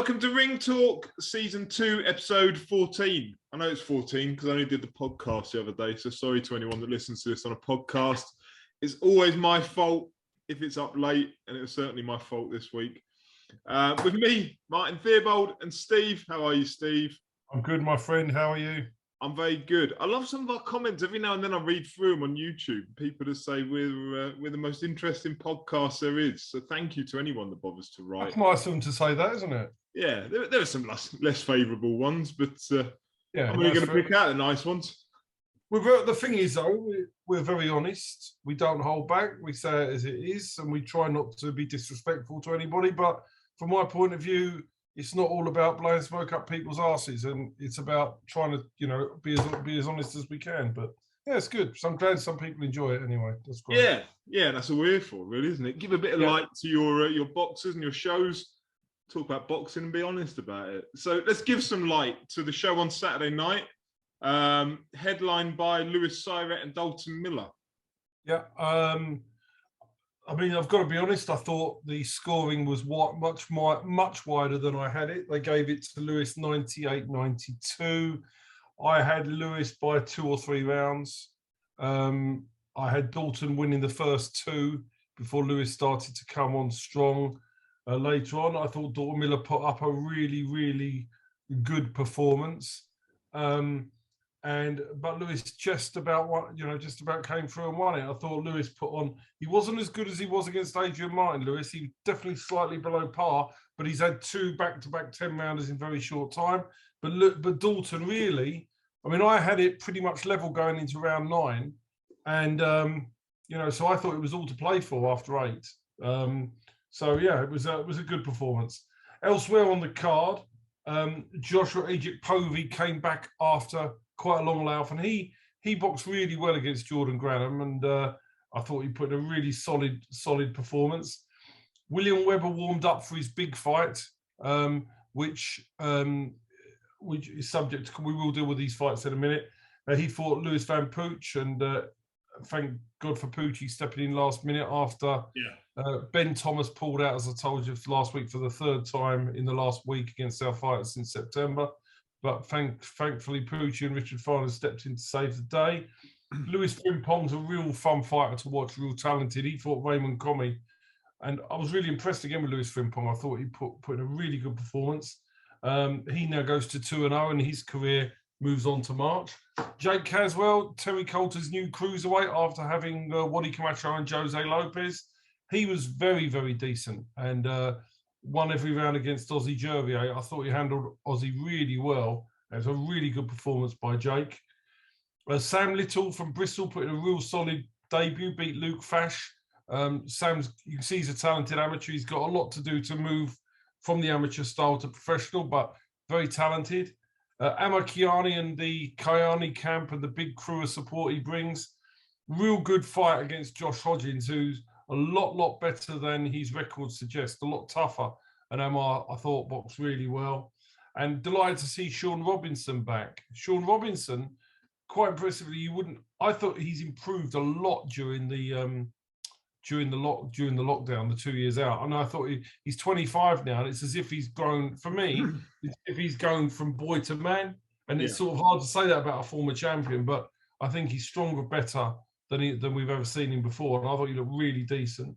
Welcome to Ring Talk, Season 2, Episode 14. I know it's 14 because I only did the podcast the other day, so sorry to anyone that listens to this on a podcast. It's always my fault if it's up late, and it was certainly my fault this week. With me, Martin Theobald and Steve. How are you, Steve? I'm good, my friend. How are you? I'm very good. I love some of our comments. Every now and then I read through them on YouTube. People that say we're the most interesting podcast there is. So thank you to anyone that bothers to write. That's nice of them to say that, isn't it? Yeah, there are some less favourable ones, but yeah, I'm only going to pick out the nice ones. The thing is, though, we're very honest. We don't hold back. We say it as it is, and we try not to be disrespectful to anybody. But from my point of view, it's not all about blowing smoke up people's asses, and it's about trying to, be as honest as we can. But yeah, it's good. So I'm glad some people enjoy it anyway. That's great. Yeah, that's what we're here for, really, isn't it? Give a bit of light to your boxers and your shows. Talk about boxing and be honest about it. So let's give some light to the show on Saturday night, headlined by Lewis Cyrux and Dalton Miller. Yeah. I mean, I've got to be honest. I thought the scoring was much wider than I had it. They gave it to Lewis 98-92. I had Lewis by 2 or 3 rounds. I had Dalton winning the first 2 before Lewis started to come on strong. Later on, I thought Dalton Miller put up a really, really good performance. But Lewis just about came through and won it. I thought Lewis he wasn't as good as he was against Adrian Martin, Lewis. He was definitely slightly below par, but he's had 2 back-to-back 10-rounders in very short time. But Dalton really, I mean, I had it pretty much level going into round 9. And, so I thought it was all to play for after 8. So yeah, it was a good performance. Elsewhere on the card, Joshua Ejikpovy came back after quite a long layoff, and he boxed really well against Jordan Granham, and I thought he put in a really solid performance. William Webber warmed up for his big fight, which is subject to, we will deal with these fights in a minute. He fought Lewis Van Pooch, and thank God for Poochie stepping in last minute after Ben Thomas pulled out, as I told you last week, for the 3rd time in the last week against our fighters in September. But thankfully, Poochie and Richard Farner stepped in to save the day. Lewis Frimpong's a real fun fighter to watch, real talented. He fought Raymond Comey, and I was really impressed again with Lewis Frimpong. I thought he put in a really good performance. He now goes to 2-0, and his career moves on to March. Jake Caswell, Terry Coulter's new cruiserweight after having Wadi Camacho and Jose Lopez. He was very, very decent and won every round against Ozzy Jervier. I thought he handled Ozzy really well. It was a really good performance by Jake. Sam Little from Bristol put in a real solid debut, beat Luke Fash. You can see he's a talented amateur. He's got a lot to do to move from the amateur style to professional, but very talented. Amar Kiani and the Kiani camp and the big crew of support he brings. Real good fight against Josh Hodgins, who's a lot better than his record suggests, a lot tougher. And Amar, I thought, boxed really well. And delighted to see Sean Robinson back. Sean Robinson, quite impressively, I thought he's improved a lot during the lockdown, the 2 years out. And I thought he's 25 now, and it's as if he's grown. For me, it's as if he's grown from boy to man. And it's sort of hard to say that about a former champion, but I think he's stronger, better than we've ever seen him before. And I thought he looked really decent.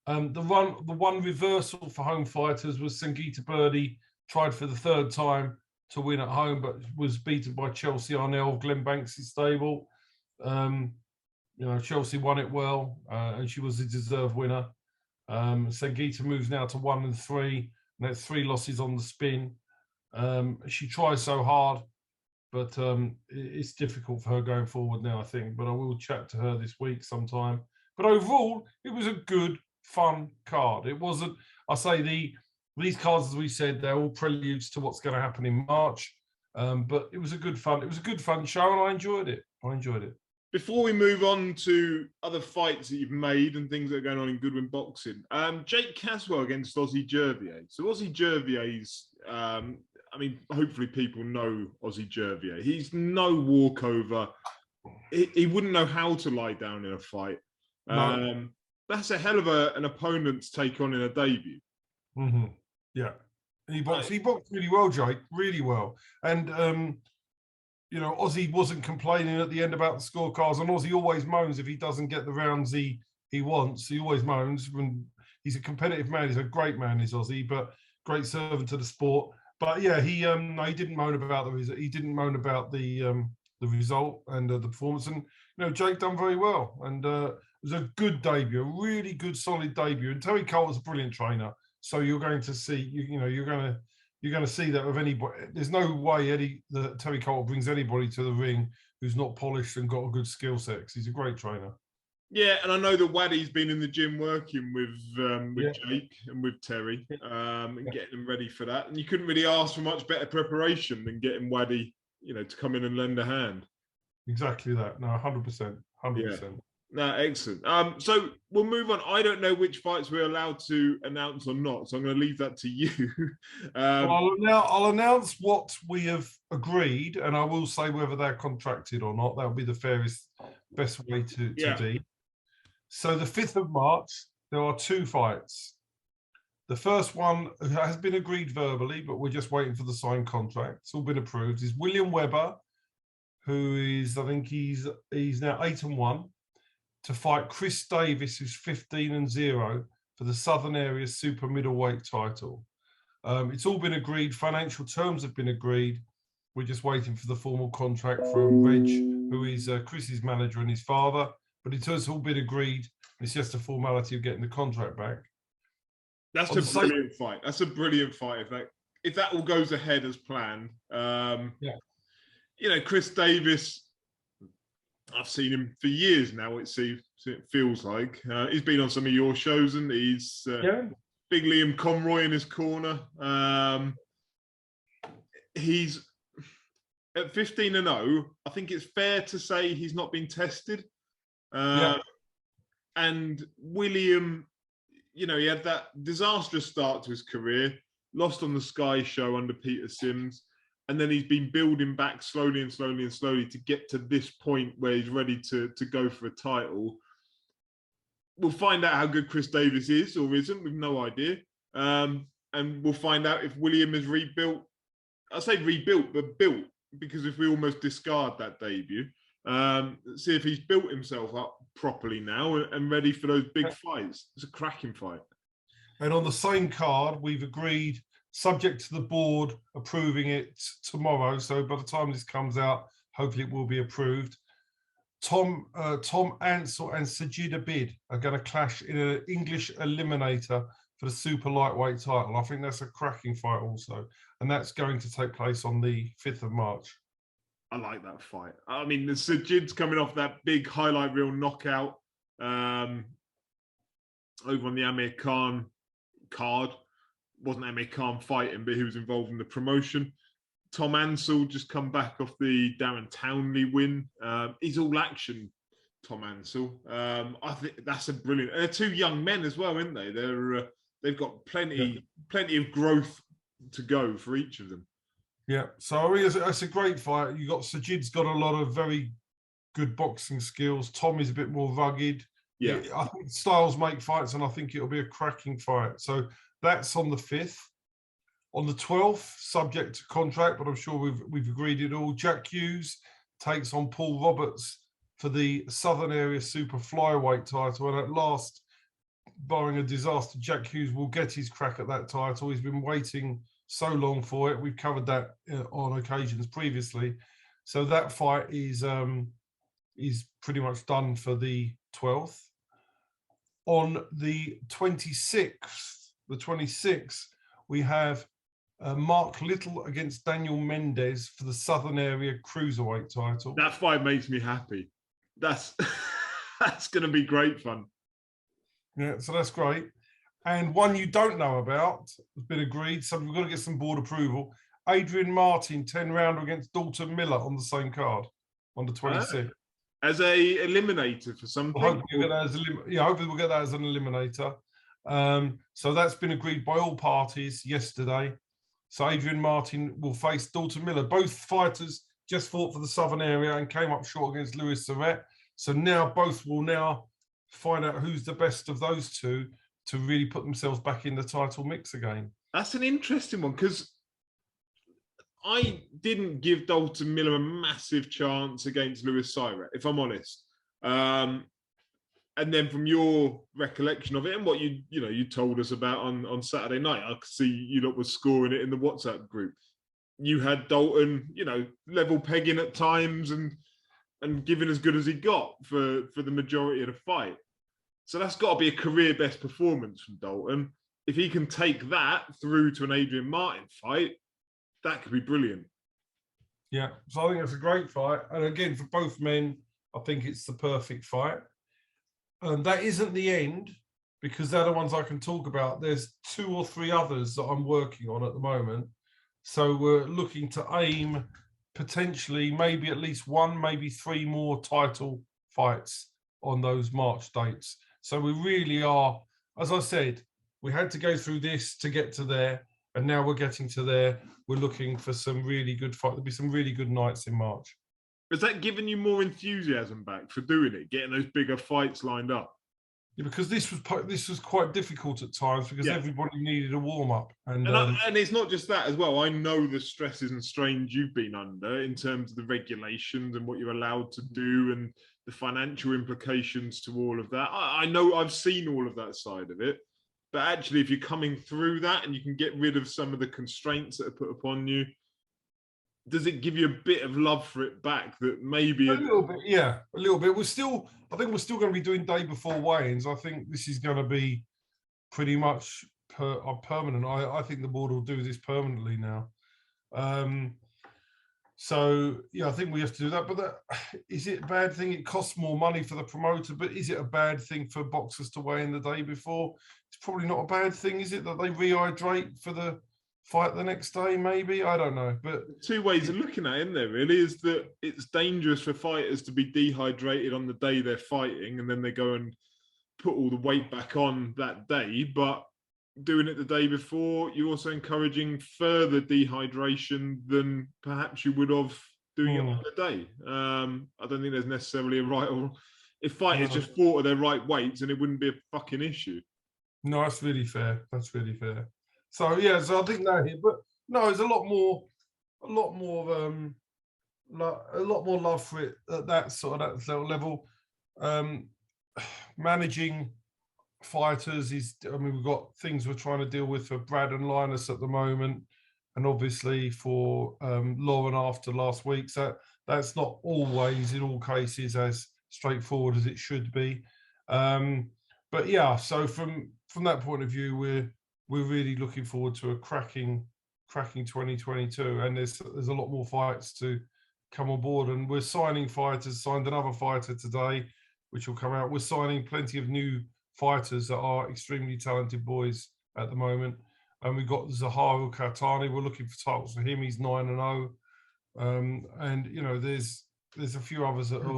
The one reversal for home fighters was Sejud Bid, tried for the 3rd time to win at home, but was beaten by Chelsea Arnell, Glenn Banks' stable. Chelsea won it well, and she was a deserved winner. Sejud moves now to 1-3, and that's 3 losses on the spin. She tries so hard, but it's difficult for her going forward now, I think. But I will chat to her this week sometime. But overall, it was a good, fun card. It wasn't, these cards, as we said, they're all preludes to what's going to happen in March. But it was a good fun show, and I enjoyed it. Before we move on to other fights that you've made and things that are going on in Goodwin boxing, Jake Caswell against Ozzy Jervier. So Ozzy Jervier's, hopefully people know Ozzy Jervier. He's no walkover. He wouldn't know how to lie down in a fight. No. That's a hell of an opponent to take on in a debut. Mm-hmm. Yeah, He boxed really well, Jake, really well. And you know, Ozzy wasn't complaining at the end about the scorecards, and Ozzy always moans if he doesn't get the rounds he wants. He always moans. When he's a competitive man, he's a great man, is Ozzy, but great servant to the sport. But yeah, he didn't moan about the result. He didn't moan about the result and the performance. And you know, Jake done very well, and it was a good debut, a really good, solid debut. And Terry Cole was a brilliant trainer. So you're going to see, you're going to see that with anybody. There's no way that Terry Cole brings anybody to the ring who's not polished and got a good skill set. 'Cause he's a great trainer. Yeah, and I know that Waddy's been in the gym working with Jake and with Terry, and getting them ready for that. And you couldn't really ask for much better preparation than getting Waddy, to come in and lend a hand. Exactly that. No, 100%, 100%. Yeah. No, excellent. So we'll move on. I don't know which fights we're allowed to announce or not, so I'm going to leave that to you. Well, I'll announce what we have agreed, and I will say whether they're contracted or not. That'll be the best way to be. So the 5th of March, there are 2 fights. The first one has been agreed verbally, but we're just waiting for the signed contract. It's all been approved. Is William Webber, who is, I think he's now 8-1, to fight Chris Davis, who's 15-0 for the Southern Area Super Middleweight title. It's all been agreed. Financial terms have been agreed. We're just waiting for the formal contract from Reg, who is Chris's manager and his father. But it has all been agreed. It's just a formality of getting the contract back. That's a brilliant fight. That's a brilliant fight. If that all goes ahead as planned. Chris Davis, I've seen him for years now, it feels like. He's been on some of your shows, and he's big Liam Conroy in his corner. He's at 15-0. I think it's fair to say he's not been tested. And William, he had that disastrous start to his career, lost on the Sky show under Peter Sims. And then he's been building back slowly to get to this point where he's ready to go for a title. We'll find out how good Chris Davis is or isn't. We've no idea. And we'll find out if William has rebuilt. I say rebuilt, but built, because if we almost discard that debut, see if he's built himself up properly now and ready for those big fights. It's a cracking fight. And on the same card, we've agreed, subject to the board approving it tomorrow. So by the time this comes out, hopefully it will be approved. Tom Ansel and Sejud Bid are going to clash in an English eliminator for the super lightweight title. I think that's a cracking fight also. And that's going to take place on the 5th of March. I like that fight. I mean, the Sejud's coming off that big highlight reel knockout over on the Amir Khan card. Wasn't Amir Khan fighting, but he was involved in the promotion. Tom Ansel just come back off the Darren Townley win. He's all action, Tom Ansel. I think that's a brilliant. They're 2 young men as well, aren't they? They've got plenty of growth to go for each of them. Yeah, so I mean, it's a great fight. You got Sajid's got a lot of very good boxing skills. Tom is a bit more rugged. Yeah, I think styles make fights, and I think it'll be a cracking fight. So that's on the 5th. On the 12th, subject to contract, but I'm sure we've agreed it all. Jack Hughes takes on Paul Roberts for the Southern Area Super Flyweight title, and at last, barring a disaster, Jack Hughes will get his crack at that title. He's been waiting so long for it. We've covered that on occasions previously. So that fight is pretty much done for the 12th. On the 26th, we have Mark Little against Daniel Mendez for the Southern Area Cruiserweight title. That fight makes me happy. That's going to be great fun. Yeah, so that's great. And one you don't know about has been agreed, so we've got to get some board approval. Adrian Martin, 10-rounder against Dalton Miller on the same card on the 26th. As a eliminator for something? Hopefully we'll get that as an eliminator. So that's been agreed by all parties yesterday. So Adrian Martin will face Dalton Miller. Both fighters just fought for the Southern Area and came up short against Louis Surrett. So now both will now find out who's the best of those two to really put themselves back in the title mix again. That's an interesting one because I didn't give Dalton Miller a massive chance against Lewis Cyrux, if I'm honest. And then from your recollection of it and what you told us about on Saturday night, I could see you lot was scoring it in the WhatsApp group. You had Dalton, level pegging at times and giving as good as he got for the majority of the fight. So that's got to be a career best performance from Dalton. If he can take that through to an Adrian Martin fight, that could be brilliant. Yeah, so I think it's a great fight. And again, for both men, I think it's the perfect fight. And that isn't the end, because they're the ones I can talk about. There's 2 or 3 others that I'm working on at the moment. So we're looking to aim potentially maybe at least 1, maybe 3 more title fights on those March dates. So we really are, as I said, we had to go through this to get to there. And now we're getting to there. We're looking for some really good fight. There'll be some really good nights in March. Has that given you more enthusiasm back for doing it, getting those bigger fights lined up? Yeah, because this was quite difficult at times because everybody needed a warm up, and it's not just that as well. I know the stresses and strains you've been under in terms of the regulations and what you're allowed to do and the financial implications to all of that. I know I've seen all of that side of it, but actually, if you're coming through that and you can get rid of some of the constraints that are put upon you, does it give you a bit of love for it back that maybe a little bit? Yeah, a little bit. I think we're still going to be doing day before weigh-ins. I think this is going to be pretty much permanent. I think the board will do this permanently now. So yeah, I think we have to do that. But is it a bad thing? It costs more money for the promoter, but is it a bad thing for boxers to weigh in the day before? It's probably not a bad thing, is it, that they rehydrate for the fight the next day? Maybe, I don't know. But 2 ways of looking at it, isn't there, really, is that it's dangerous for fighters to be dehydrated on the day they're fighting and then they go and put all the weight back on that day. But doing it the day before, you're also encouraging further dehydration than perhaps you would have doing it on the day. I don't think there's necessarily a right or if fighters just fought at their right weights, and it wouldn't be a fucking issue. No, that's really fair. That's really fair. So yeah, so I think that here, but no, there's a lot more love for it at that sort of that level. Managing fighters is, I mean, we've got things we're trying to deal with for Brad and Linus at the moment, and obviously for Lauren after last week. So that's not always, in all cases, as straightforward as it should be. But yeah, so from that point of view, we're really looking forward to a cracking 2022, and there's a lot more fights to come on board, and we're signing fighters. Signed another fighter today, which will come out. We're signing plenty of new fighters that are extremely talented boys at the moment, and we've got Zaharu Katani. We're looking for titles for him. He's 9-0, and there's a few others that are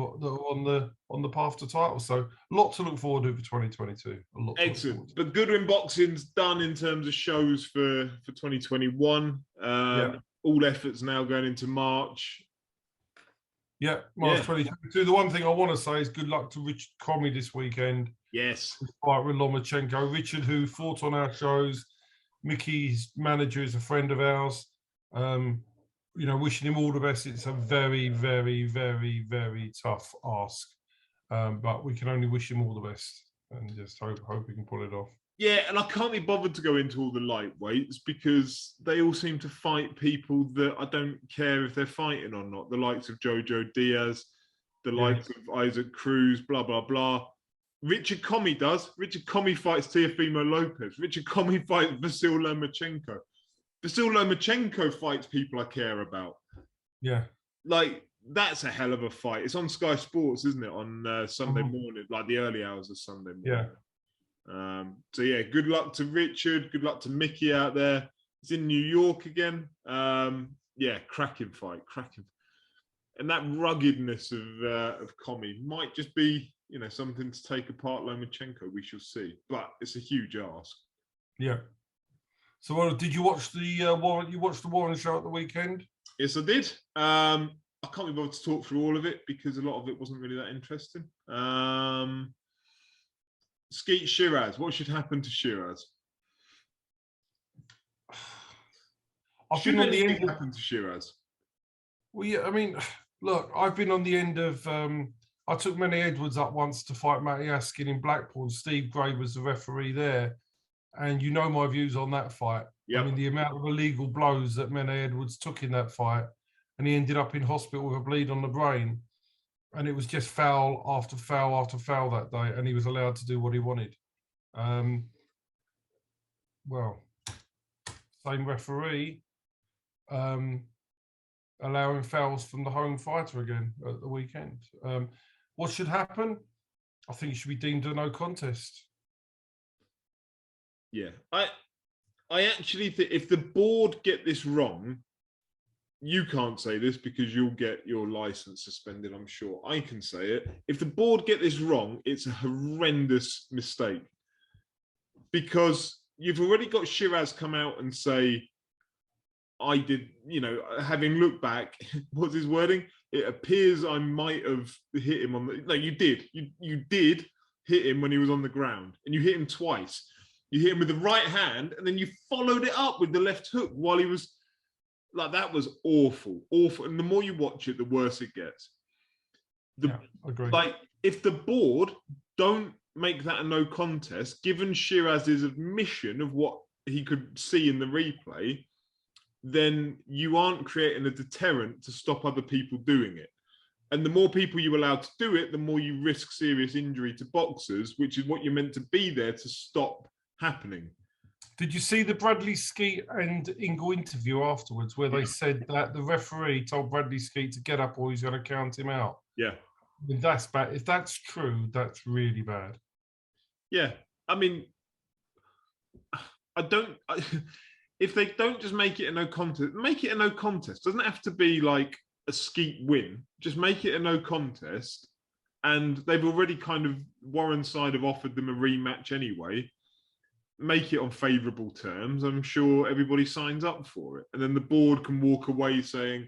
on the path to titles. So a lot to look forward to for 2022. Excellent. But Goodwin Boxing's done in terms of shows for 2021. All efforts now going into March. Yeah, March 2022. The one thing I want to say is good luck to Richard Comey this weekend. Yes. Fight with Lomachenko. Richard, who fought on our shows. Mickey's manager is a friend of ours. Wishing him all the best. It's a very, very, very, very tough ask. But we can only wish him all the best and just hope he can pull it off. Yeah, and I can't be bothered to go into all the lightweights because they all seem to fight people that I don't care if they're fighting or not. The likes of Jojo Diaz, the likes of Isaac Cruz, blah, blah, blah. Richard Comey does. Richard Comey fights Teofimo Lopez. Richard Comey fights Vasyl Lomachenko. Vasyl Lomachenko fights people I care about. Yeah. Like, that's a hell of a fight. It's on Sky Sports, isn't it? On Sunday morning, like the early hours of Sunday morning. Yeah. So yeah, good luck to Richard. Good luck to Mickey out there. It's in New York again. Yeah, cracking fight, cracking. And that ruggedness of Comey might just be, something to take apart Lomachenko. We shall see, but it's a huge ask. Yeah. So, did you watch the Warren? You watched the Warren show at the weekend? Yes, I did. I can't be bothered to talk through all of it because a lot of it wasn't really that interesting. Skeet Shiraz, what should happen to Shiraz? I've been on the end. Happened to Shiraz? Well, yeah, I mean, look, I've been on the end of. I took Manny Edwards up once to fight Matty Askin in Blackpool. Steve Gray was the referee there, and you know my views on that fight. Yep. I mean, the amount of illegal blows that Manny Edwards took in that fight, and he ended up in hospital with a bleed on the brain, and it was just foul after foul after foul that day, and he was allowed to do what he wanted. Well, same referee. Allowing fouls from the home fighter again at the weekend. What should happen? I think it should be deemed a no contest. Yeah, I actually think if the board get this wrong, you can't say this because you'll get your license suspended, I'm sure. I can say it. If the board get this wrong, it's a horrendous mistake because you've already got Shiraz come out and say, I did, having looked back, what's his wording? It appears I might have hit him on the, no, you did. You did hit him when he was on the ground and you hit him twice. You hit him with the right hand and then you followed it up with the left hook while he was, like, that was awful, awful. And the more you watch it, the worse it gets. Yeah, I agree. Like, if the board don't make that a no contest, given Shiraz's admission of what he could see in the replay, then you aren't creating a deterrent to stop other people doing it. And the more people you allow to do it, the more you risk serious injury to boxers, which is what you're meant to be there to stop happening. Did you see the Bradley Skeet and Ingle interview afterwards where they said that the referee told Bradley Skeet to get up or he's going to count him out? Yeah. I mean, that's bad. If that's true, that's really bad. Yeah. I mean, if they don't just make it a no contest, make it a no contest. Doesn't have to be like a Skeet win. Just make it a no contest. And they've already kind of, Warren's side have offered them a rematch anyway. Make it on favourable terms. I'm sure everybody signs up for it. And then the board can walk away saying,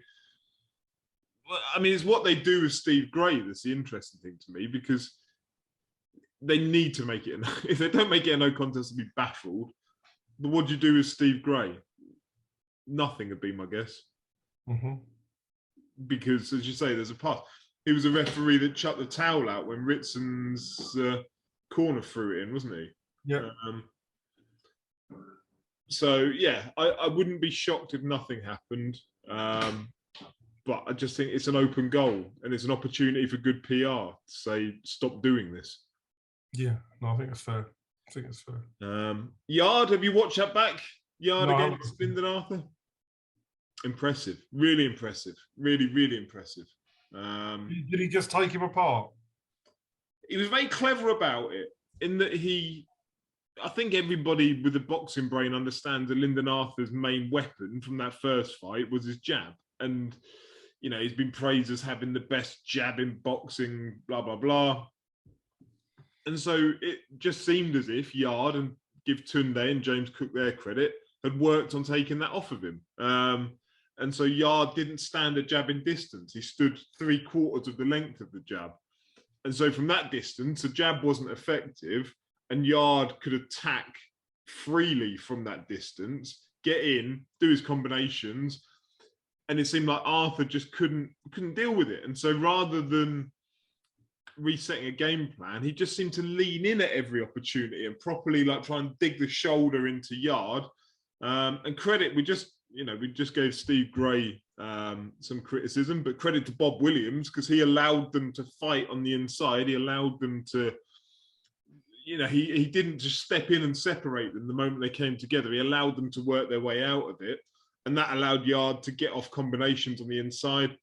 well, I mean, it's what they do with Steve Gray that's the interesting thing to me, because they need to make it, if they don't make it a no contest, they'll be baffled. But what do you do with Steve Gray? Nothing would be my guess. Mm-hmm. Because, as you say, there's a pass. He was a referee that chucked the towel out when Ritson's corner threw it in, wasn't he? Yeah. So, yeah, I wouldn't be shocked if nothing happened. But I just think it's an open goal and it's an opportunity for good PR to say, stop doing this. Yeah, no, I think it's fair. I think it's fair. Yard, have you watched that back? Yard against Lyndon Arthur? Impressive. Really impressive. Really, really impressive. Did he just take him apart? He was very clever about it in that I think everybody with a boxing brain understands that Lyndon Arthur's main weapon from that first fight was his jab. And, he's been praised as having the best jab in boxing, blah, blah, blah. And so it just seemed as if Yard, and give Tunde and James Cook their credit, had worked on taking that off of him. And so Yard didn't stand a jab in distance. He stood 3/4 of the length of the jab. And so from that distance, the jab wasn't effective and Yard could attack freely from that distance, get in, do his combinations. And it seemed like Arthur just couldn't deal with it. And so rather than resetting a game plan, he just seemed to lean in at every opportunity and properly try and dig the shoulder into Yard. And credit, we just gave Steve Gray some criticism, but credit to Bob Williams because he allowed them to fight on the inside. He allowed them to, he didn't just step in and separate them the moment they came together. He allowed them to work their way out of it. And that allowed Yard to get off combinations on the inside.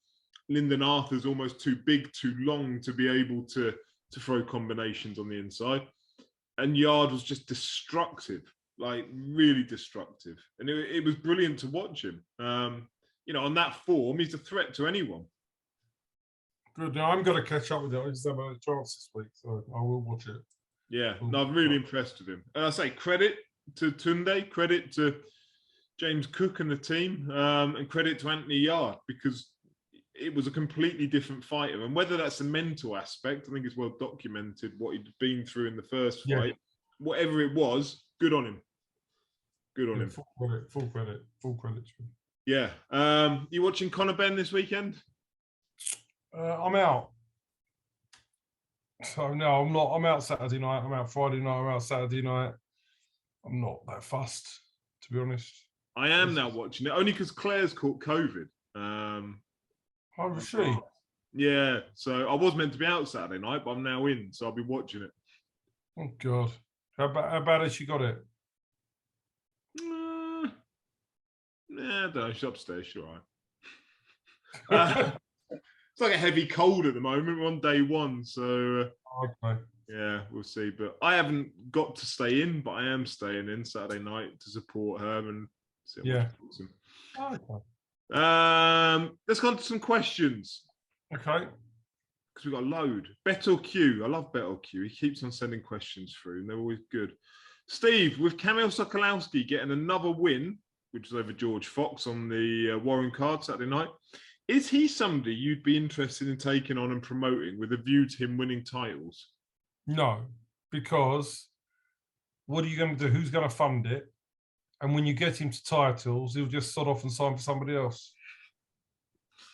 Lyndon Arthur's almost too big, too long to be able to throw combinations on the inside. And Yard was just destructive, really destructive. And it was brilliant to watch him. On that form, he's a threat to anyone. Good. Now, I'm going to catch up with it. I just haven't had a chance this week, so I will watch it. Yeah, no, I'm really impressed with him. And I say credit to Tunde, credit to James Cook and the team, and credit to Anthony Yard, because it was a completely different fighter. And whether that's a mental aspect, I think it's well documented what he'd been through in the first fight. Whatever it was, good on him. Good on him. Full credit to him. Yeah. You watching Conor Benn this weekend? I'm out. So no, I'm not. I'm out Saturday night. I'm out Friday night. I'm out Saturday night. I'm not that fussed, to be honest. I am now watching it only because Claire's caught COVID. How was she? Yeah, so I was meant to be out Saturday night, but I'm now in, so I'll be watching it. Oh God, how bad has she got it? Yeah, I don't know. She's upstairs. She's all right. It's like a heavy cold at the moment. We're on day one, so okay. Yeah, we'll see. But I haven't got to stay in, but I am staying in Saturday night to support her and see yeah. Okay. Let's go on to some questions. Okay. Because we've got a load. Beto Q. I love Beto Q. He keeps on sending questions through, and they're always good. Steve, with Kamil Sokolowski getting another win, which is over George Fox on the Warren card Saturday night, is he somebody you'd be interested in taking on and promoting with a view to him winning titles? No, because what are you going to do? Who's going to fund it? And when you get him to titles, he'll just sod off and sign for somebody else.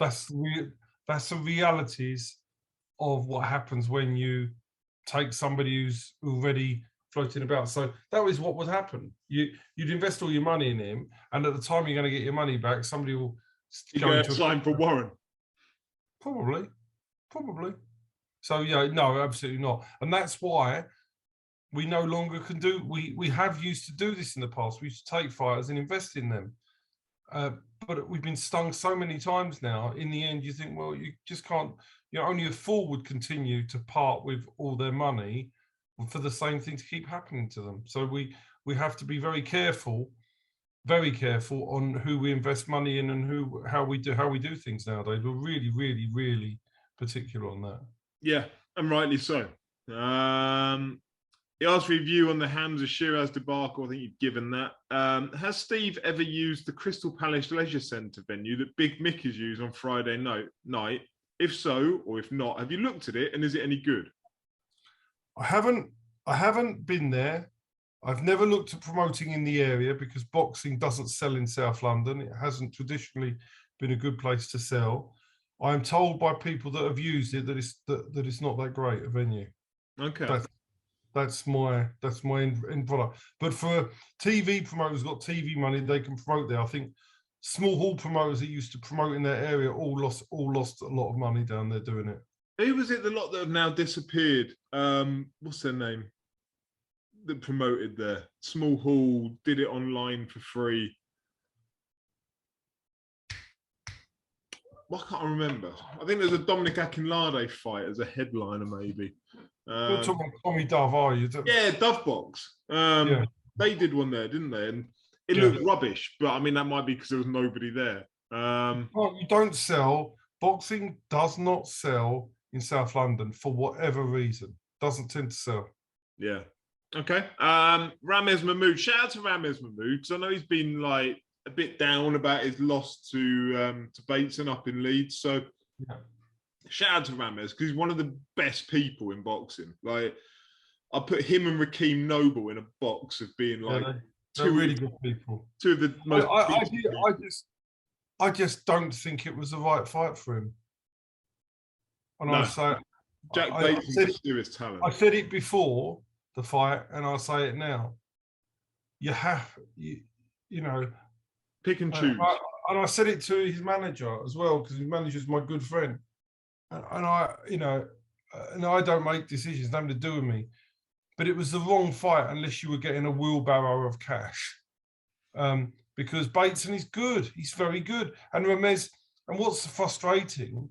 That's the realities of what happens when you take somebody who's already floating about. So that was what would happen. You'd invest all your money in him, and at the time you're going to get your money back, somebody will go into sign for Warren. Probably. So yeah, no, absolutely not. And that's why we no longer can do. We have used to do this in the past. We used to take fighters and invest in them. But we've been stung so many times now. In the end, you think, well, you just can't. You know, only a fool would continue to part with all their money for the same thing to keep happening to them. So we have to be very careful on who we invest money in and how we do things nowadays. We're really, really, really particular on that. Yeah, and rightly so. He asked for a view on the Hamza Shiraz debacle. I think you've given that. Has Steve ever used the Crystal Palace Leisure Centre venue that Big Mick is used on Friday night? If so, or if not, have you looked at it and is it any good? I haven't been there. I've never looked at promoting in the area because boxing doesn't sell in South London. It hasn't traditionally been a good place to sell. I'm told by people that have used it that it's not that great a venue. Okay. That's my end product. But for TV promoters got TV money, they can promote there. I think small hall promoters that used to promote in their area all lost a lot of money down there doing it. Who was it? The lot that have now disappeared. What's their name? That promoted there. Small hall, did it online for free. Well, I can't remember. I think there's a Dominic Akinlade fight as a headliner, maybe. You're talking Tommy Dove, are you? Yeah, Dovebox. Yeah. They did one there, didn't they? And it looked rubbish, but I mean, that might be because there was nobody there. Well, you don't sell. Boxing does not sell in South London for whatever reason. Doesn't tend to sell. Yeah. Okay. Ramez Mahmood. Shout out to Ramez Mahmood because I know he's been like a bit down about his loss to Bateson up in Leeds. So shout out to Ramez because he's one of the best people in boxing. Like I put him and Rakeem Noble in a box of being like they're really good people. Two of the most. I just don't think it was the right fight for him. And no. I say Jack Bateson's serious talent. I said it before the fight, and I'll say it now. You have, you know, pick and choose. And I said it to his manager as well because his manager's my good friend. And I, you know, and I don't make decisions, nothing to do with me. But it was the wrong fight unless you were getting a wheelbarrow of cash. Because Bateson is good. He's very good. And Ramez, and what's frustrating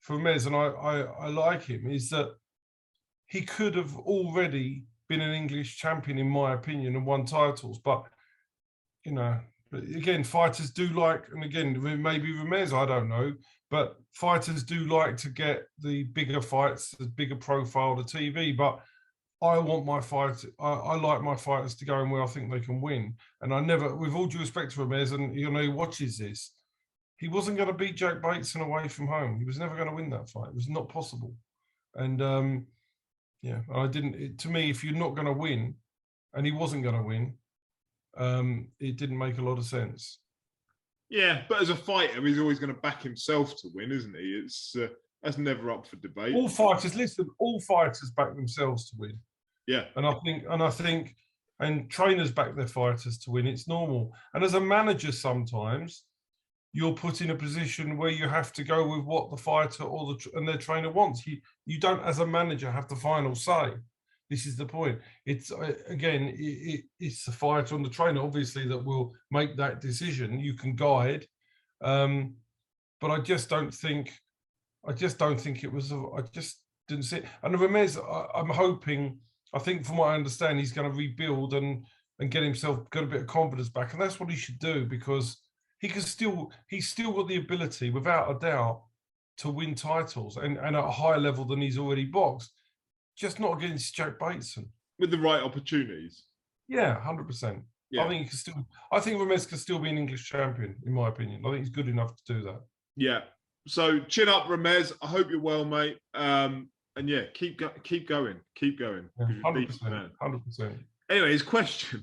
for Ramez, and I like him, is that he could have already been an English champion, in my opinion, and won titles. But, you know, again, fighters do like, and again, maybe Ramez, I don't know, but fighters do like to get the bigger fights, the bigger profile, the TV. But I want my fight. I like my fighters to go in where I think they can win. And I never, with all due respect to Ramez, and you know, he watches this, he wasn't going to beat Jack Bateson away from home. He was never going to win that fight. It was not possible. And yeah, I didn't. To me, if you're not going to win, and he wasn't going to win, it didn't make a lot of sense. Yeah, but as a fighter, he's always going to back himself to win, isn't he? It's that's never up for debate. All fighters, listen, all fighters back themselves to win. Yeah, and I think, and trainers back their fighters to win. It's normal. And as a manager, sometimes you're put in a position where you have to go with what the fighter or and their trainer wants. You don't, as a manager, have the final say. This is the point. It's again, it's the fighter and the trainer, obviously, that will make that decision. You can guide, but I just don't think it was. I just didn't see it. And Ramirez, I'm hoping. I think, from what I understand, he's going to rebuild and get a bit of confidence back, and that's what he should do, because he's still got the ability, without a doubt, to win titles and at a higher level than he's already boxed. Just not against Jack Bateson. With the right opportunities. Yeah, 100%. Yeah. I think he can still. I think Ramirez can still be an English champion, in my opinion. I think he's good enough to do that. Yeah. So chin up, Ramirez. I hope you're well, mate. And yeah, keep going. Yeah, 100%. 100%. Anyway, his question: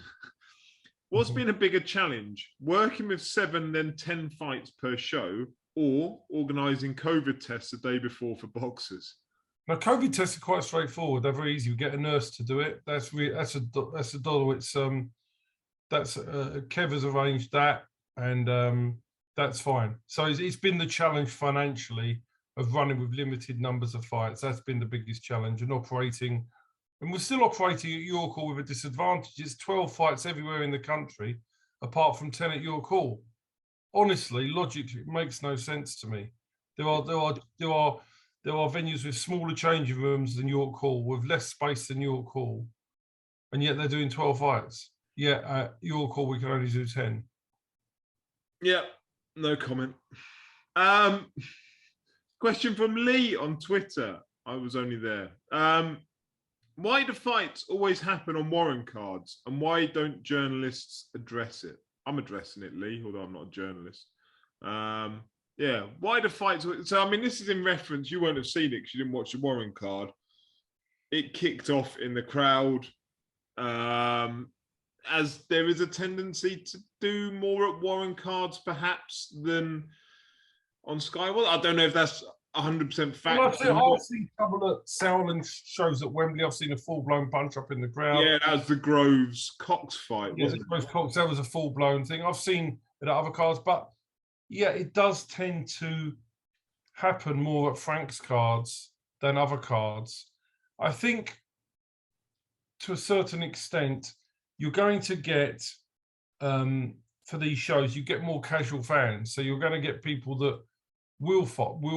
what's been a bigger challenge, working with 7 then 10 fights per show, or organising COVID tests the day before for boxers? Now, COVID tests are quite straightforward. They're very easy. You get a nurse to do it. That's a dollar. It's Kev has arranged that, and that's fine. So it's been the challenge financially of running with limited numbers of fights. That's been the biggest challenge, and operating. And we're still operating at York Hall with a disadvantage. It's 12 fights everywhere in the country, apart from 10 at York Hall. Honestly, logically, it makes no sense to me. There are venues with smaller changing rooms than York Hall, with less space than York Hall, and yet they're doing 12 fights. Yeah, at York Hall we can only do 10. Yeah, no comment. Question from Lee on Twitter. I was only there. Why do fights always happen on warrant cards, and why don't journalists address it? I'm addressing it, Lee, although I'm not a journalist. Yeah, why do fights? So, I mean, this is in reference. You won't have seen it because you didn't watch the warrant card. It kicked off in the crowd, as there is a tendency to do more at warrant cards, perhaps, than on Sky. Well, I don't know if that's 100% fact. Well, I've seen a couple of Sauerland shows at Wembley. I've seen a full-blown punch-up in the crowd. Yeah, that was the Groves-Cox fight, wasn't it? Groves-Cox, that was a full-blown thing. I've seen it at other cards, but yeah, it does tend to happen more at Frank's cards than other cards. I think, to a certain extent, you're going to get, for these shows, you get more casual fans. So you're going to get people that will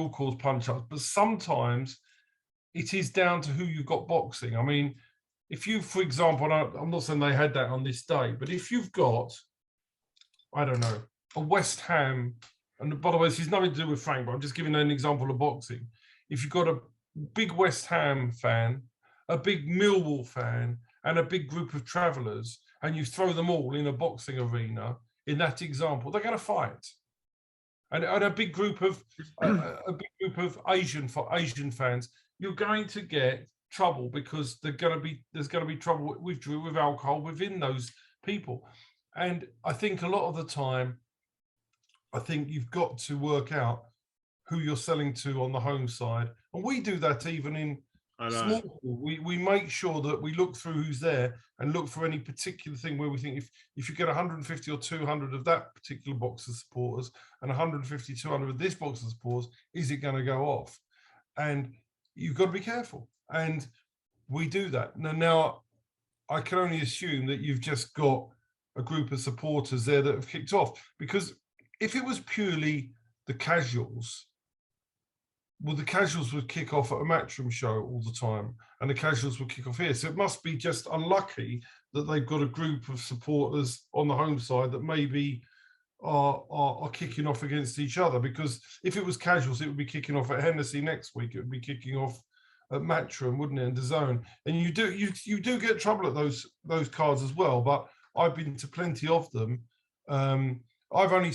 cause punch-ups, but sometimes it is down to who you've got boxing. I mean, if you, for example, I'm not saying they had that on this day, but if you've got, I don't know, a West Ham, and by the way, this has nothing to do with Frank, but I'm just giving an example of boxing. If you've got a big West Ham fan, a big Millwall fan, and a big group of travellers, and you throw them all in a boxing arena, in that example, they're going to fight. And a big group of Asian fans, you're going to get trouble, because there's going to be trouble with alcohol within those people. And I think a lot of the time, I think you've got to work out who you're selling to on the home side, and we do that even in small. We make sure that we look through who's there and look for any particular thing where we think if you get 150 or 200 of that particular box of supporters and 150, 200 of this box of supporters, is it going to go off? And you've got to be careful. And we do that. Now, I can only assume that you've just got a group of supporters there that have kicked off, because if it was purely the casuals, well, the casuals would kick off at a Matchroom show all the time, and the casuals would kick off here. So it must be just unlucky that they've got a group of supporters on the home side that maybe are kicking off against each other. Because if it was casuals, it would be kicking off at Hennessy next week. It would be kicking off at Matchroom, wouldn't it, and DAZN. And you do get trouble at those cards as well. But I've been to plenty of them. I've only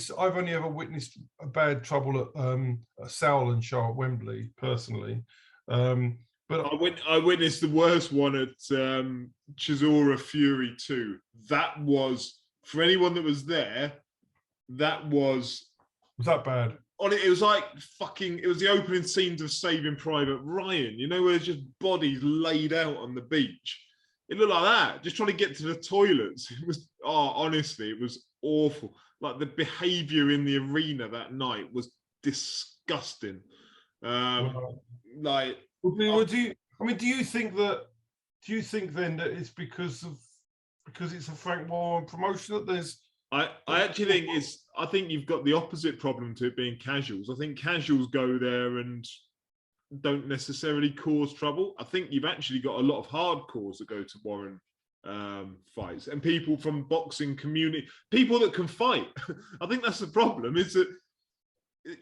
ever witnessed a bad trouble at a Sauerland show at Wembley personally, but I witnessed the worst one at Chisora Fury 2. That was, for anyone that was there, that was that bad? It was like it was the opening scenes of Saving Private Ryan, you know, where there's just bodies laid out on the beach. It looked like that, just trying to get to the toilets. It was, honestly, it was awful. Like the behavior in the arena that night was disgusting. Well, like, do you think then that it's because it's a Frank Warren promotion that there's? I actually think I think you've got the opposite problem to it being casuals. I think casuals go there and don't necessarily cause trouble. I think you've actually got a lot of hardcores that go to Warren fights, and people from boxing community, people that can fight. I think that's the problem, is that,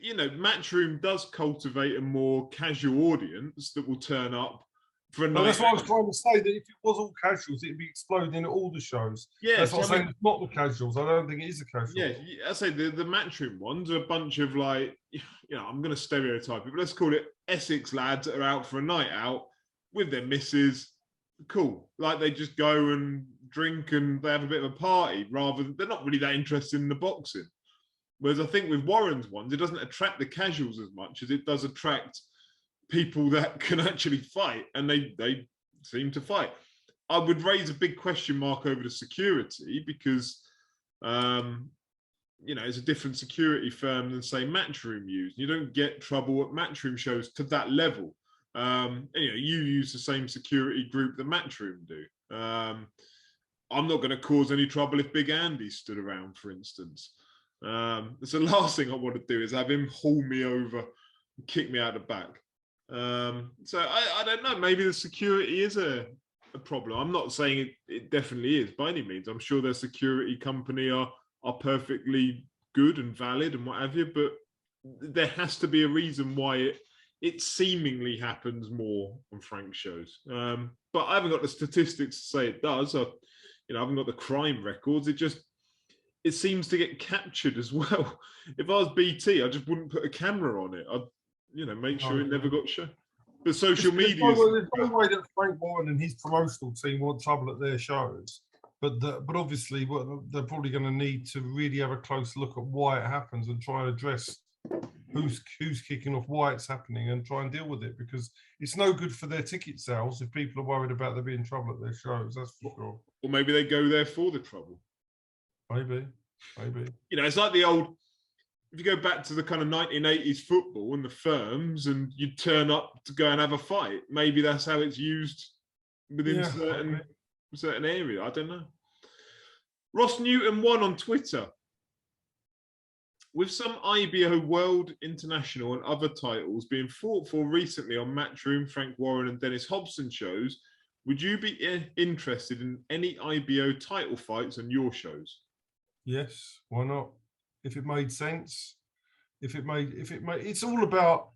you know, Matchroom does cultivate a more casual audience that will turn up for a night. That's what I was trying to say, that if it was all casuals, it'd be exploding at all the shows. Yeah, that's what I'm saying. It's not the casuals. I don't think it is a casual. Yeah, I say the Matchroom ones are a bunch of, like, you know, I'm going to stereotype it, but let's call it Essex lads that are out for a night out with their missus. Cool. Like, they just go and drink and they have a bit of a party, rather than, they're not really that interested in the boxing. Whereas I think with Warren's ones, it doesn't attract the casuals as much as it does attract people that can actually fight, and they seem to fight. I would raise a big question mark over the security, because you know, it's a different security firm than, say, Matchroom use. You don't get trouble at Matchroom shows to that level. You know, you use the same security group that Matchroom do. I'm not going to cause any trouble if Big Andy stood around, for instance. It's the last thing I want to do is have him haul me over and kick me out the back. So I don't know, maybe the security is a problem. I'm not saying it definitely is by any means. I'm sure their security company are perfectly good and valid and what have you, but there has to be a reason why it seemingly happens more on Frank shows. But I haven't got the statistics to say it does. You know, I haven't got the crime records. It seems to get captured as well. If I was BT, I just wouldn't put a camera on it. I'd, you know, make sure it never got shown. But social media. There's no way that Frank Warren and his promotional team want trouble at their shows. But obviously, they're probably going to need to really have a close look at why it happens and try and address who's kicking off, why it's happening, and try and deal with it, because it's no good for their ticket sales if people are worried about there being trouble at their shows. That's for sure. Or maybe they go there for the trouble. Maybe. You know, it's like the old. If you go back to the kind of 1980s football and the firms, and you turn up to go and have a fight, maybe that's how it's used within certain area. I don't know. Ross Newton won on Twitter. With some IBO World, International and other titles being fought for recently on Matchroom, Frank Warren and Dennis Hobson shows, would you be interested in any IBO title fights on your shows? Yes, why not? If it made sense, it's all about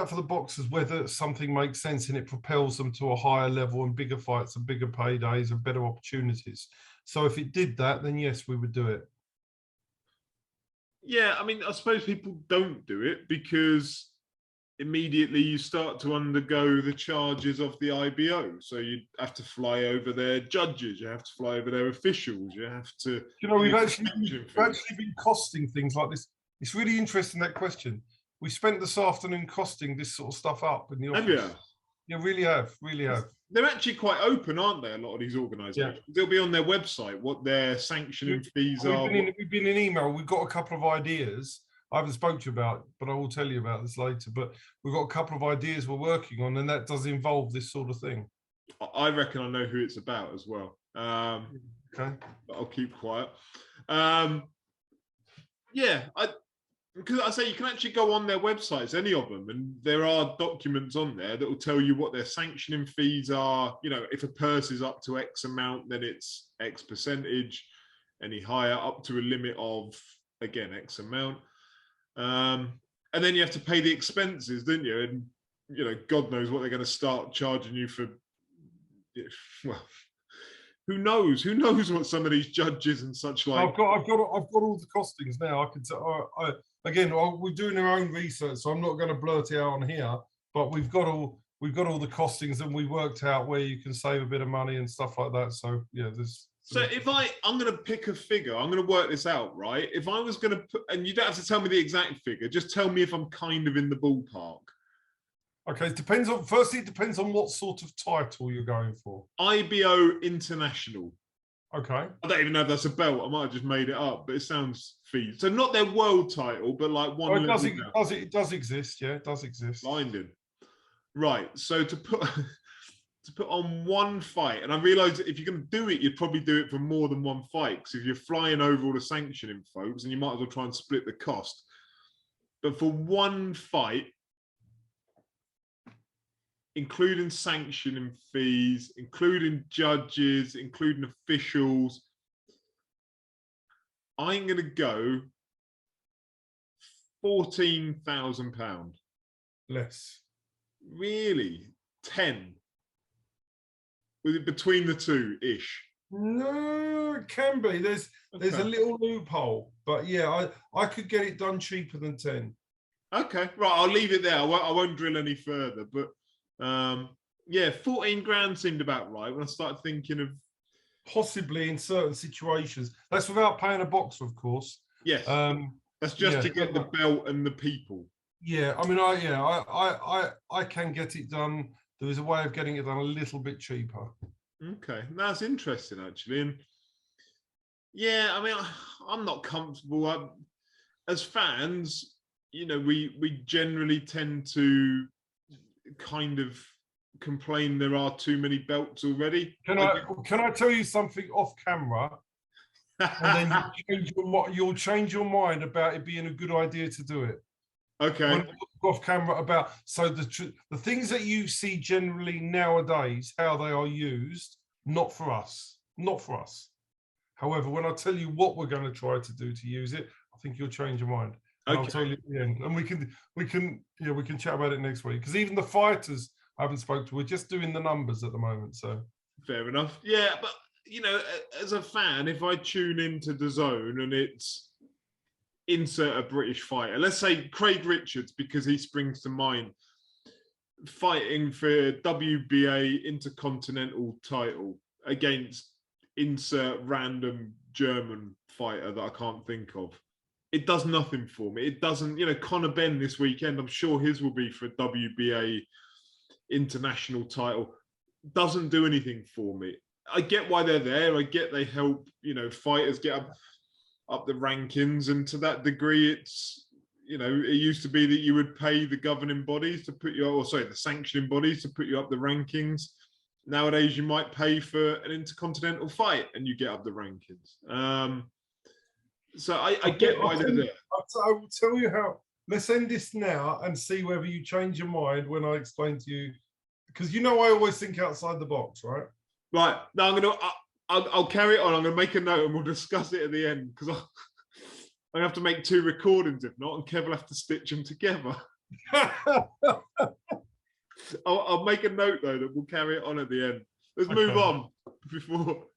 for the boxers whether something makes sense and it propels them to a higher level and bigger fights and bigger paydays and better opportunities. So if it did that, then yes, we would do it. Yeah, I mean, I suppose people don't do it because immediately you start to undergo the charges of the IBO. So you have to fly over their judges, you have to fly over their officials, you have to... You know, we've actually been costing things like this. It's really interesting, that question. We spent this afternoon costing this sort of stuff up in the office. Have you? Yeah, really have. They're actually quite open, aren't they, a lot of these organisations? Yeah. They'll be on their website, what their sanctioning fees are. We've been in email. We've got a couple of ideas. I haven't spoke to you about, but I will tell you about this later. But we've got a couple of ideas we're working on, and that does involve this sort of thing. I reckon I know who it's about as well. Okay. But I'll keep quiet. Yeah, because I say you can actually go on their websites, any of them, and there are documents on there that will tell you what their sanctioning fees are. You know, if a purse is up to X amount, then it's X percentage. Any higher, up to a limit of, again, X amount. And then you have to pay the expenses, don't you? And, you know, God knows what they're going to start charging you for. Well, who knows? Who knows what some of these judges and such like. I've got all the costings now. I can again, we're doing our own research, so I'm not going to blurt it out on here. But we've got all we've got all the costings, and we worked out where you can save a bit of money and stuff like that. So yeah, there's. So if I'm going to pick a figure, I'm going to work this out, right? If I was going to put, and you don't have to tell me the exact figure, just tell me if I'm kind of in the ballpark. Okay, it depends on. Firstly, it depends on what sort of title you're going for. IBO International. Okay. I don't even know if that's a belt. I might have just made it up, but it sounds feasible. So not their world title, but like one. Oh, it does exist. Yeah, it does exist. Blinding. Right. So to put on one fight, and I realise that if you're going to do it, you'd probably do it for more than one fight. Because if you're flying over all the sanctioning folks, and you might as well try and split the cost. But for one fight, including sanctioning fees, including judges, including officials, I'm going to go £14,000. Less. Really? 10? Was it between the two ish? No, it can be. There's a little loophole, but yeah, I could get it done cheaper than 10. Okay, right. I'll leave it there. I won't drill any further. But yeah, 14 grand seemed about right when I started thinking of possibly in certain situations. That's without paying a boxer, of course. Yes. That's just to get the belt and the people. Yeah, I mean, I can get it done. There is a way of getting it done a little bit cheaper. Okay, that's interesting actually. And yeah, I mean, I'm not comfortable. As fans, you know, we generally tend to kind of complain there are too many belts already. Can I tell you something off camera? And then you'll change your mind about it being a good idea to do it. Okay. Off camera about the things that you see generally nowadays, how they are used, not for us. However, when I tell you what we're going to try to do to use it, I think you'll change your mind. Okay. I'll tell you at the end, and we can chat about it next week, because even the fighters I haven't spoken to. We're just doing the numbers at the moment, so fair enough. Yeah, but you know, as a fan, if I tune into DAZN and it's insert a British fighter, let's say Craig Richards, because he springs to mind, fighting for WBA Intercontinental title against insert random German fighter that I can't think of. It does nothing for me. It doesn't, you know, Conor Benn this weekend, I'm sure his will be for a WBA International title. Doesn't do anything for me. I get why they're there. I get they help, you know, fighters get up the rankings. And to that degree, it's, you know, it used to be that you would pay the governing bodies to put you, or sorry, the sanctioning bodies to put you up the rankings. Nowadays, you might pay for an intercontinental fight and you get up the rankings. So I get why they're there. I will tell you how. Let's end this now and see whether you change your mind when I explain to you, because you know I always think outside the box, right? Right. Now I'll carry it on. I'm gonna make a note and we'll discuss it at the end, because I have to make 2 recordings if not, and Kev will have to stitch them together. I'll make a note though that we'll carry it on at the end. Let's move on before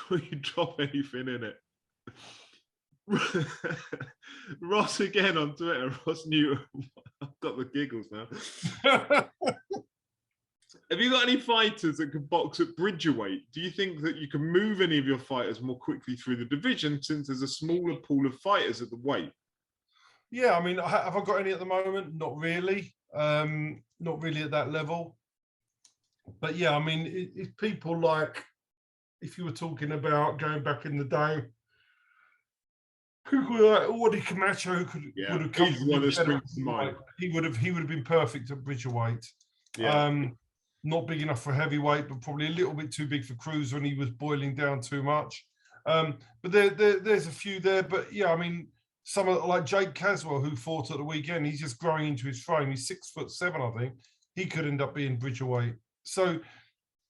you drop anything in it. Ross again on Twitter. Ross Newton. I've got the giggles now. Have you got any fighters that can box at Bridgeweight? Do you think that you can move any of your fighters more quickly through the division, since there's a smaller pool of fighters at the weight? Yeah, I mean, have I got any at the moment? Not really. Not really at that level. But yeah, I mean, if people like, if you were talking about going back in the day, people like Audi Camacho would have come from one springs to mind. He would have been perfect at Bridgeweight. Yeah. Not big enough for heavyweight, but probably a little bit too big for cruiser, and he was boiling down too much. But there's a few there. But yeah, I mean, some of like Jake Caswell, who fought at the weekend, he's just growing into his frame. He's 6'7", I think. He could end up being Bridgeweight. So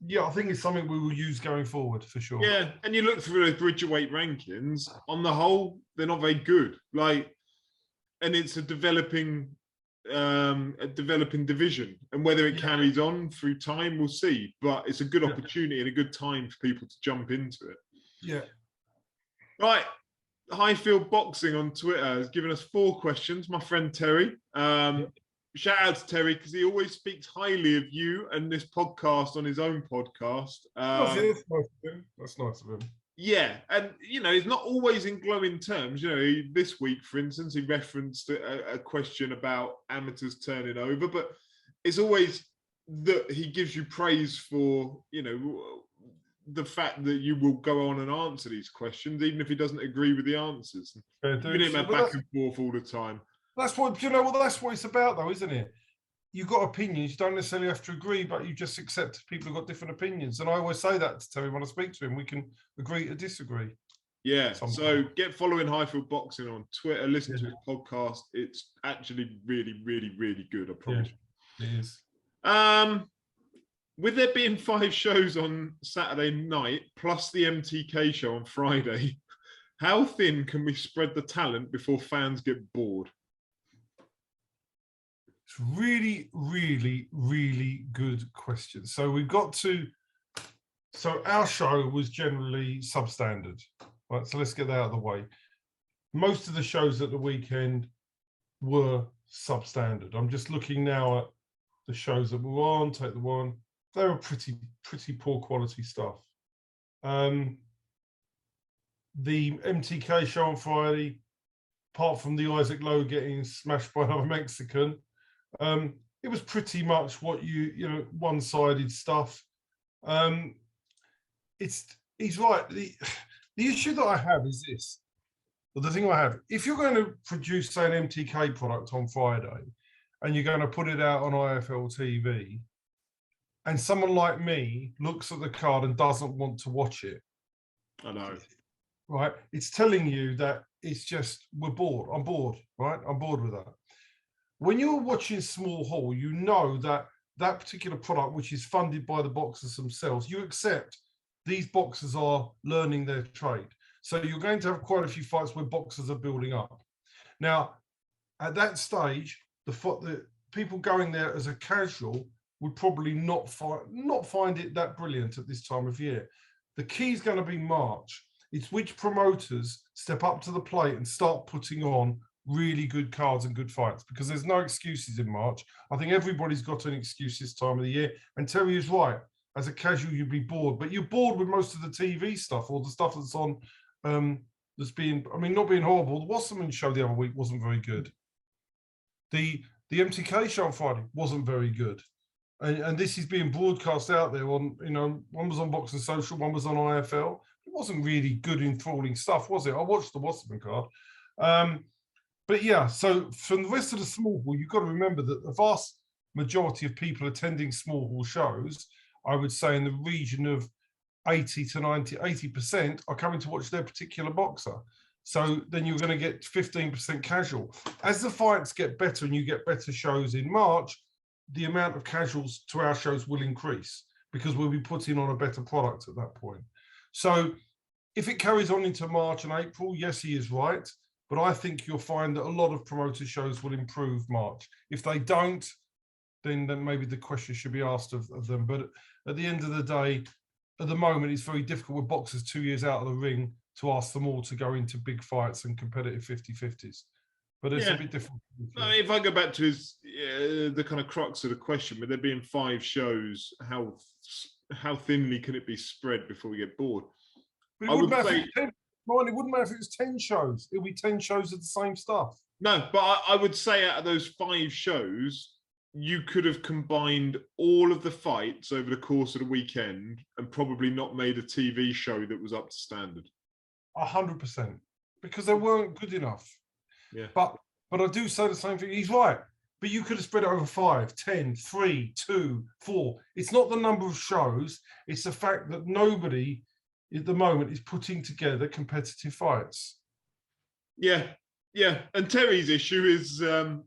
yeah, I think it's something we will use going forward for sure. Yeah, and you look through those Bridgeweight rankings, on the whole, they're not very good. Like, and it's a developing division, and whether it carries on through time, we'll see. But it's a good opportunity and a good time for people to jump into it. Yeah. Right. Highfield Boxing on Twitter has given us 4 questions. My friend Terry. shout out to Terry because he always speaks highly of you and this podcast on his own podcast. That's nice of him. That's nice of him. Yeah, and he's not always in glowing terms. This week, for instance, he referenced a question about amateurs turning over, but it's always that he gives you praise for the fact that you will go on and answer these questions, even if he doesn't agree with the answers. You didn't have back and forth all the time. That's what that's what it's about, though, isn't it? You've got opinions. You don't necessarily have to agree, but you just accept people who've got different opinions. And I always say that to Terry when I speak to him. We can agree to disagree. Yeah. Sometimes. So get following Highfield Boxing on Twitter. Listen to his podcast. It's actually really, really, really good. I promise. Yeah, it is. With there being 5 shows on Saturday night, plus the MTK show on Friday, how thin can we spread the talent before fans get bored? It's really, really, really good question. So our show was generally substandard, right? So let's get that out of the way. Most of the shows at the weekend were substandard. I'm just looking now at the shows that were on. Take the one. They were pretty poor quality stuff. The MTK show on Friday, apart from the Isaac Lowe getting smashed by another Mexican, it was pretty much what one-sided stuff. He's right. The issue that I have is this. Well, the thing I have, if you're going to produce, say, an MTK product on Friday, and you're going to put it out on IFL TV, and someone like me looks at the card and doesn't want to watch it. I know. Right? It's telling you that it's just, we're bored. I'm bored, right? I'm bored with that. When you're watching Small Hall, you know that that particular product, which is funded by the boxers themselves, you accept these boxers are learning their trade. So you're going to have quite a few fights where boxers are building up. Now, at that stage, the people going there as a casual would probably not find it that brilliant at this time of year. The key is going to be March. It's which promoters step up to the plate and start putting on really good cards and good fights, because there's no excuses in March. I think everybody's got an excuse this time of the year. And Terry is right. As a casual, you'd be bored, but you're bored with most of the TV stuff or the stuff that's on, not being horrible. The Wasserman show the other week wasn't very good. The MTK show on Friday wasn't very good. And this is being broadcast out there on, one was on Boxing Social, one was on IFL. It wasn't really good, enthralling stuff, was it? I watched the Wasserman card. But yeah, so from the rest of the small hall, you've got to remember that the vast majority of people attending small hall shows, I would say in the region of 80% are coming to watch their particular boxer. So then you're going to get 15% casual. As the fights get better and you get better shows in March, the amount of casuals to our shows will increase because we'll be putting on a better product at that point. So if it carries on into March and April, yes, he is right. But I think you'll find that a lot of promoter shows will improve March. If they don't, then maybe the question should be asked of them. But at the end of the day, at the moment, it's very difficult with boxers 2 years out of the ring to ask them all to go into big fights and competitive 50-50s. But it's a bit different. If I go back to the kind of crux of the question, with there being 5 shows, how thinly can it be spread before we get bored? But it wouldn't matter if it was 10 shows. It would be 10 shows of the same stuff. No, but I would say out of those 5 shows, you could have combined all of the fights over the course of the weekend and probably not made a TV show that was up to standard. 100%. Because they weren't good enough. Yeah. But I do say the same thing. He's right. But you could have spread it over 5, 10, 3, 2, 4. It's not the number of shows. It's the fact that nobody at the moment is putting together competitive fights. Yeah. And Terry's issue is, I'm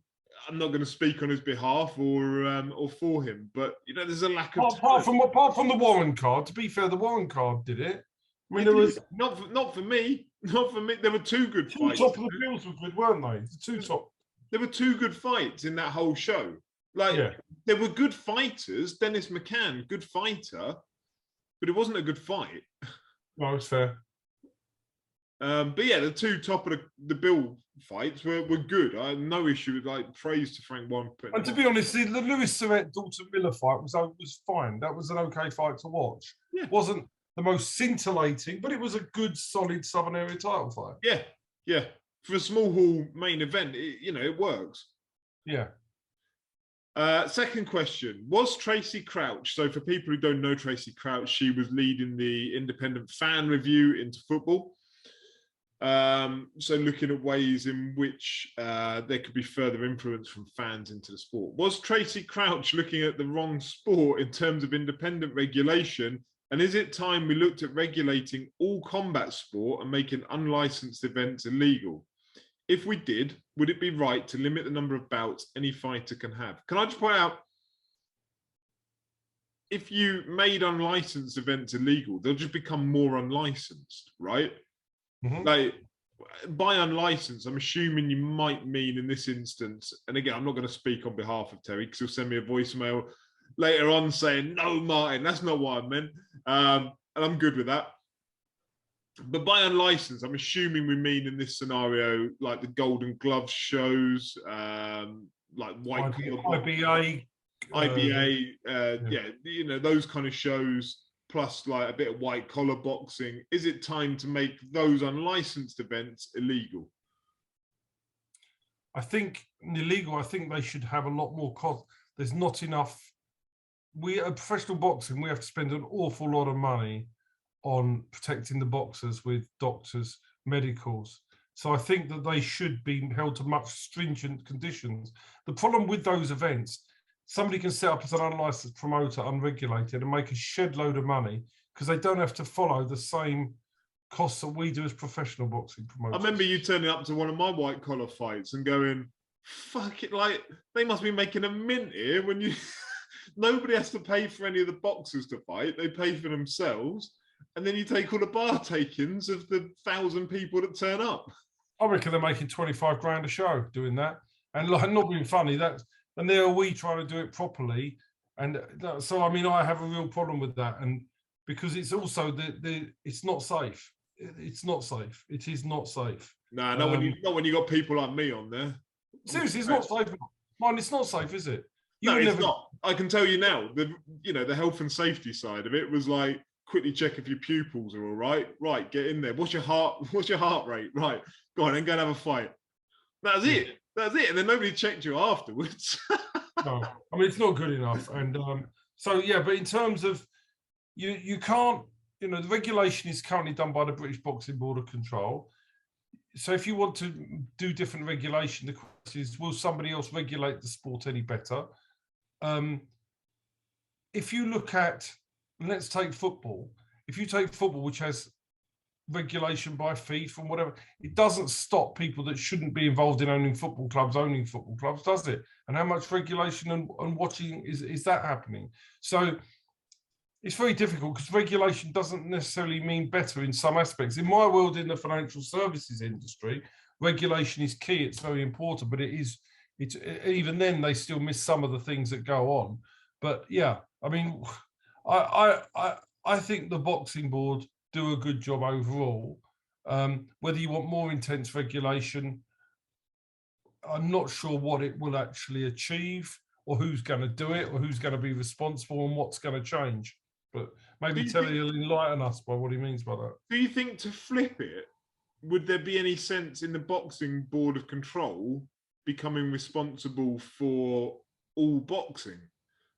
not going to speak on his behalf or for him, but there's a lack of apart from the Warren card. To be fair, the Warren card did it. I mean, there was not for me. Not for me. There were 2 good fights. Top of the bills were good, weren't they? The 2 top. There were 2 good fights in that whole show. There were good fighters. Dennis McCann, good fighter, but it wasn't a good fight. No, it's fair. But yeah, the two top of the bill fights were good. I had no issue with like praise to Frank Warren. And to be honest, the Lewis Surrett Dalton Miller fight was fine. That was an okay fight to watch. Yeah. Wasn't the most scintillating, but it was a good, solid Southern Area title fight. Yeah, yeah. For a small hall main event, it works. Yeah. Second question, was Tracy Crouch, so for people who don't know Tracy Crouch, she was leading the independent fan review into football. So looking at ways in which there could be further influence from fans into the sport. Was Tracy Crouch looking at the wrong sport in terms of independent regulation? And is it time we looked at regulating all combat sport and making unlicensed events illegal? If we did, would it be right to limit the number of bouts any fighter can have? Can I just point out, if you made unlicensed events illegal, they'll just become more unlicensed, right? Mm-hmm. Like, by unlicensed, I'm assuming you might mean in this instance, and again, I'm not going to speak on behalf of Terry because he'll send me a voicemail later on saying, no, Martin, that's not what I meant. And I'm good with that. But by unlicensed, I'm assuming we mean in this scenario, like the Golden Glove shows, like White IBA, yeah, those kind of shows, plus like a bit of white collar boxing. Is it time to make those unlicensed events illegal? I think illegal. I think they should have a lot more cost. There's not enough. We at professional boxing, we have to spend an awful lot of money on protecting the boxers with doctors, medicals. So I think that they should be held to much stringent conditions. The problem with those events, somebody can set up as an unlicensed promoter, unregulated, and make a shed load of money because they don't have to follow the same costs that we do as professional boxing promoters. I remember you turning up to one of my white collar fights and going, fuck it, like they must be making a mint here when you nobody has to pay for any of the boxers to fight, they pay for themselves. And then you take all the bar takings of the 1,000 people that turn up. I reckon they're making 25 grand a show doing that. And like, not being funny, and there are we trying to do it properly. And so, I mean, I have a real problem with that. And because it's also, it's not safe. It's not safe. It is not safe. No, not when you got people like me on there. Seriously, it's not safe. Man, it's not safe, is it? It's not. I can tell you now, the health and safety side of it was like, quickly check if your pupils are all right. Right, get in there. What's your heart rate? Right, go on and go and have a fight. That's it. And then nobody checked you afterwards. No, I mean, it's not good enough. And so, yeah, but in terms of, you can't, the regulation is currently done by the British Boxing Board of Control. So if you want to do different regulation, the question is, will somebody else regulate the sport any better? If you look at, let's take football. If you take football, which has regulation by FIFA and whatever, it doesn't stop people that shouldn't be involved in owning football clubs, does it? And how much regulation and watching is that happening? So it's very difficult because regulation doesn't necessarily mean better in some aspects. In my world, in the financial services industry, regulation is key. It's very important, but it's even then they still miss some of the things that go on. But yeah, I mean, I think the boxing board do a good job overall. Whether you want more intense regulation, I'm not sure what it will actually achieve or who's going to do it or who's going to be responsible and what's going to change. But maybe Terry will enlighten us by what he means by that. Do you think, to flip it, would there be any sense in the Boxing Board of Control becoming responsible for all boxing?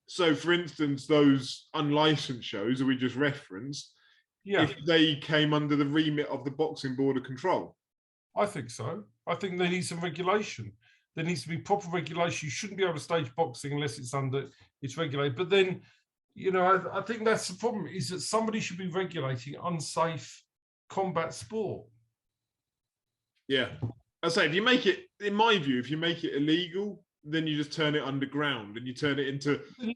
So, for instance, those unlicensed shows that we just referenced, if they came under the remit of the Boxing Board of Control? I think so. I think they need some regulation. There needs to be proper regulation. You shouldn't be able to stage boxing unless it's regulated. But then, I think that's the problem, is that somebody should be regulating unsafe combat sport. Yeah. I say, if you make it, in my view, if you make it illegal, then you just turn it underground and you turn it into... You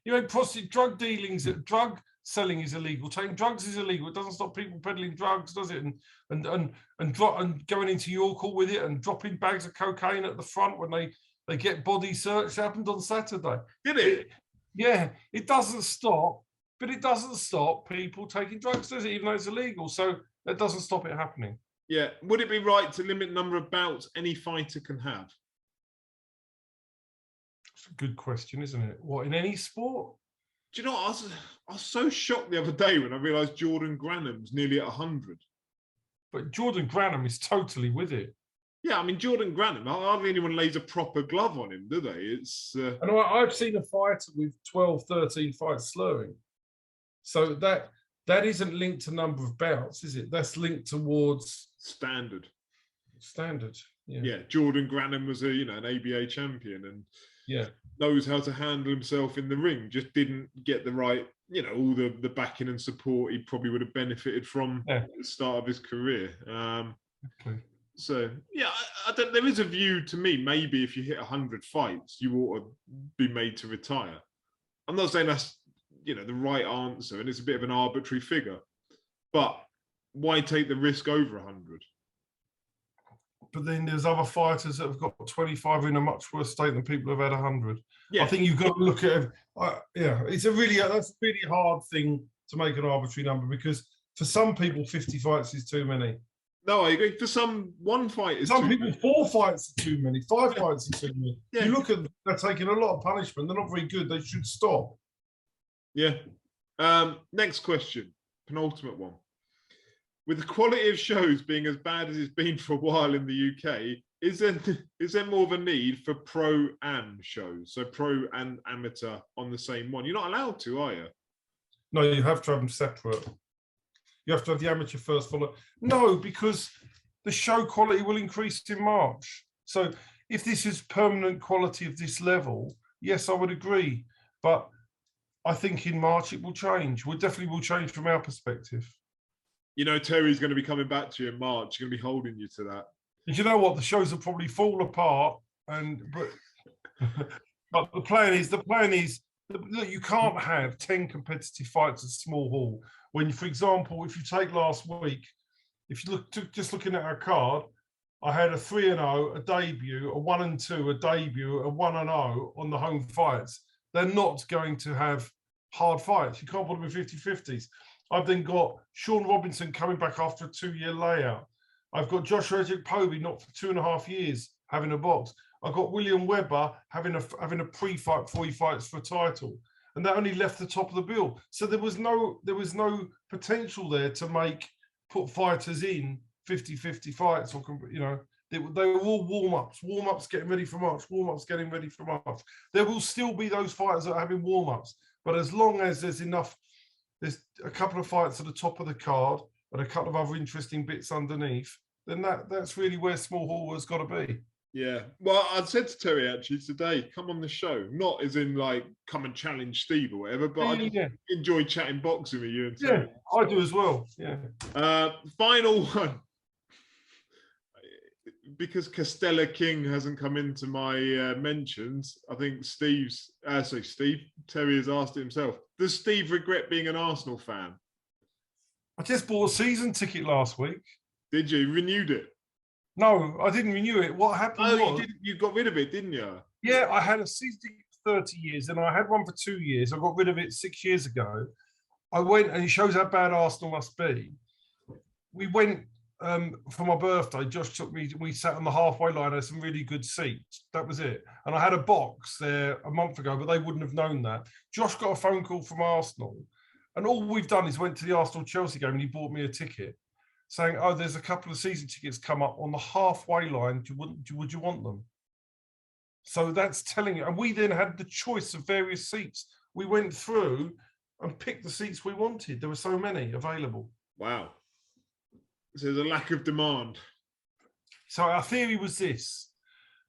make drug dealings, drug selling is illegal. Taking drugs is illegal. It doesn't stop people peddling drugs, does it? And going into York with it and dropping bags of cocaine at the front when they get body searched. It happened on Saturday. Did it? Yeah, it doesn't stop, but it doesn't stop people taking drugs, does it? Even though it's illegal. So that doesn't stop it happening. Yeah. Would it be right to limit number of bouts any fighter can have? It's a good question, isn't it? What, in any sport? Do you know what? I was so shocked the other day when I realised Jordan Granham's nearly at 100. But Jordan Granham is totally with it. Yeah, I mean, Jordan Granham, hardly anyone lays a proper glove on him, do they? It's And I've seen a fighter with 12, 13 fights slurring. So that isn't linked to number of bouts, is it? That's linked towards standard. Yeah. Jordan Granham was an ABA champion and knows how to handle himself in the ring. Just didn't get the right, all the backing and support he probably would have benefited from at the start of his career. Okay. So I don't. There is a view to me. Maybe if you hit 100 fights, you ought to be made to retire. I'm not saying that's the right answer, and it's a bit of an arbitrary figure. But why take the risk over 100? But then there's other fighters that have got 25 in a much worse state than people who've had 100. Yeah. I think you've got to look at that's a really hard thing to make an arbitrary number, because for some people 50 fights is too many. No, I agree. For some, one fight is some too people many. 4 fights are too many, 5 fights are too many. Yeah. You look at they're taking a lot of punishment. They're not very good. They should stop. Yeah. Next question, penultimate one. With the quality of shows being as bad as it's been for a while in the UK, is there more of a need for pro-am shows? So pro and amateur on the same one? You're not allowed to, are you? No, you have to have them separate. You have to have the amateur first follow. No, because the show quality will increase in March. So if this is permanent quality of this level, yes, I would agree. But I think in March it will change. We definitely will change from our perspective. Terry's going to be coming back to you in March. Going to be holding you to that. And you know what? The shows will probably fall apart. But the plan is look, you can't have 10 competitive fights at small hall. When, for example, if you take last week, if you just looking at our card, I had a 3-0, a debut, a 1-2, a debut, a 1-0 on the home fights. They're not going to have hard fights. You can't put them in 50-50s. I've then got Sean Robinson coming back after a 2-year layout. I've got Josh Ejikpobi not for 2.5 years having a box. I've got William Webber having a pre-fight before he fights for a title, and that only left the top of the bill. So there was no potential there to put fighters in 50-50 fights, or they were all warm-ups getting ready for March, warm-ups getting ready for March. There will still be those fighters that are having warm-ups, but as long as there's a couple of fights at the top of the card and a couple of other interesting bits underneath, then that's really where small hall has got to be. Yeah. Well, I said to Terry actually today, come on the show. Not as in come and challenge Steve or whatever, but I just enjoy chatting boxing with you and Terry. Yeah, I do as well. Yeah. Final one. Because Costella King hasn't come into my mentions, I think Terry has asked it himself. Does Steve regret being an Arsenal fan? I just bought a season ticket last week. Did you? Renewed it? No, I didn't renew it. What happened was... You got rid of it, didn't you? Yeah, I had a season ticket for 30 years, and I had one for 2 years. I got rid of it 6 years ago. I went, and it shows how bad Arsenal must be. We went... for my birthday, Josh took me, we sat on the halfway line, had some really good seats. That was it. And I had a box there a month ago, but they wouldn't have known that. Josh got a phone call from Arsenal, and all we've done is went to the Arsenal-Chelsea game and he bought me a ticket saying, oh, there's a couple of season tickets come up on the halfway line. Would you want them? So that's telling you. And we then had the choice of various seats. We went through and picked the seats we wanted. There were so many available. Wow. So there's a lack of demand. So our theory was this.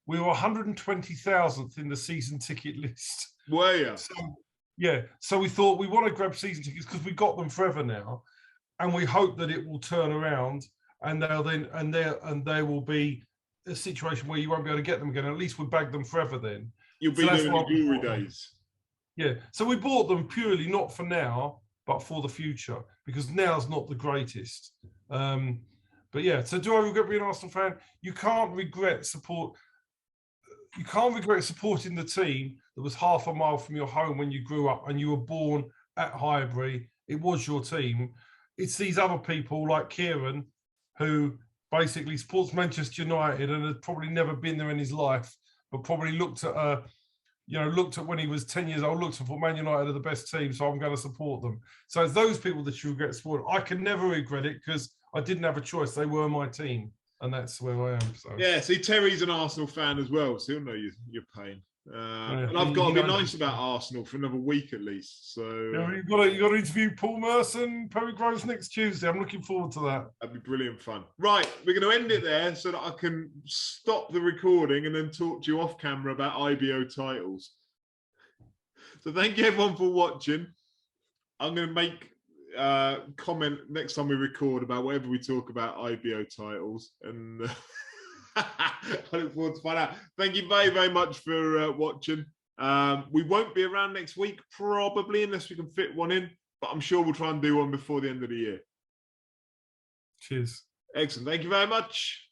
We were 120,000th in the season ticket list. Were you? So we thought we want to grab season tickets because we got them forever now. And we hope that it will turn around and there will be a situation where you won't be able to get them again. At least we bag them forever then. You'll be doing the glory days. Yeah. So we bought them purely not for now, but for the future, because now's not the greatest. But yeah, so do I regret being an Arsenal fan? You can't regret support. You can't regret supporting the team that was half a mile from your home when you grew up and you were born at Highbury. It was your team. It's these other people like Kieran who basically supports Manchester United and had probably never been there in his life, but probably looked at looked at when he was 10 years old, looked at Man United are the best team, so I'm going to support them. So it's those people that you regret supporting. I can never regret it because I didn't have a choice. They were my team, and that's where I am. So yeah, see, Terry's an Arsenal fan as well, so he'll know your pain. And I've he got to be knows. nice about Arsenal for another week at least. So you've got to interview Paul Merson, Perry Groves next Tuesday. I'm looking forward to that. That'd be brilliant fun. Right, we're going to end it there so that I can stop the recording and then talk to you off camera about IBO titles. So thank you everyone for watching. I'm going to make comment next time we record about whatever we talk about IBO titles, and I look forward to find out. Thank you very, very much for watching. We won't be around next week, probably, unless we can fit one in, but I'm sure we'll try and do one before the end of the year. Cheers. Excellent. Thank you very much.